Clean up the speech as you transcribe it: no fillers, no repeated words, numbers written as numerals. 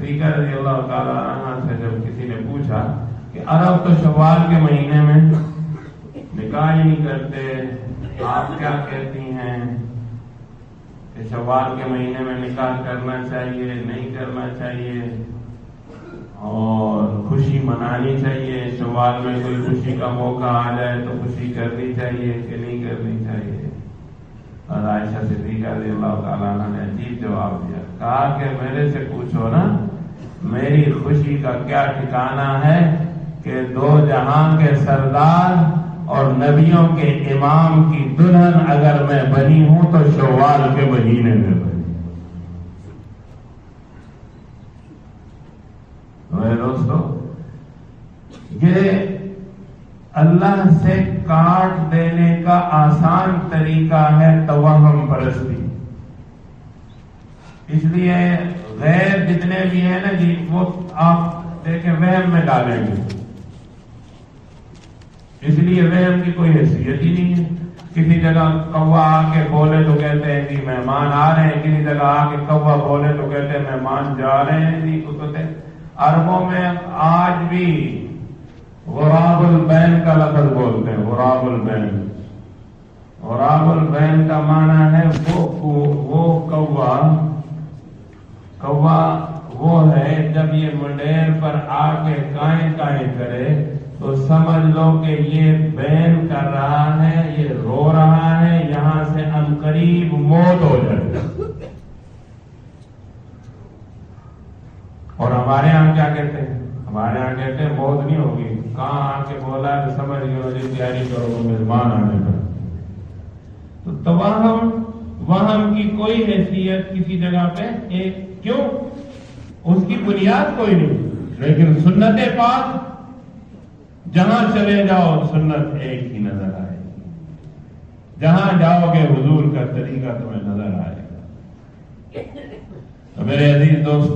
صدیقہ رضی اللہ تعالیٰ عنہ سے جب کسی نے پوچھا کہ عرب تو شوال کے مہینے میں نکاح ہی نہیں کرتے، آپ کیا کہتی ہیں کہ شوال کے مہینے میں نکاح کرنا چاہیے نہیں کرنا چاہیے، اور خوشی منانی چاہیے، شوال میں کوئی خوشی کا موقع آ جائے تو خوشی کرنی چاہیے کہ نہیں کرنی چاہیے؟ اور عائشہ صدیقہ رضی اللہ تعالیٰ عنہ نے عجیب جواب دیا، کہا کہ میرے سے پوچھو نا میری خوشی کا کیا ٹھکانہ ہے کہ دو جہاں کے سردار اور نبیوں کے امام کی دلہن اگر میں بنی ہوں تو شوال کے مہینے میں بنی۔ میرے دوستو، یہ اللہ سے کاٹ دینے کا آسان طریقہ ہے توہم پرستی۔ اس لیے غیر جتنے بھی ہیں نا جی، وہ آپ دیکھیں وہم میں ڈالیں گے، اس لیے وہم کی کوئی حیثیت ہی نہیں ہے۔ کسی جگہ کوا آ کے بولے تو کہتے ہیں جی مہمان آ رہے ہیں، کسی جگہ آ کے کوا بولے تو کہتے ہیں مہمان جا رہے ہیں جی۔ کہتے ہیں عربوں میں آج بھی غراب البین کا لفظ بولتے ہیں، غراب البین۔ غراب البین کا معنی ہے وہ کوا وہ ہے جب یہ منڈیر پر آ کے کائیں کائیں کرے تو سمجھ لو کہ یہ بین کر رہا ہے، یہ رو رہا ہے، یہاں سے عنقریب موت ہو جائے۔ اور ہمارے ہاں کیا کہتے ہیں؟ ہمارے ہاں کہتے ہیں موت نہیں ہوگی، کہاں آ کے بولا تو سمجھ گئے جی تیاری کرو مہمان آنے پر۔ تو توہم کی کوئی حیثیت کسی جگہ پہ ایک کیوں؟ اس کی بنیاد کوئی نہیں، لیکن سنت پاک جہاں چلے جاؤ سنت ایک ہی نظر آئے گی، جہاں جاؤ گے حضور کا طریقہ تمہیں نظر آئے گا۔ تو میرے عزیز دوست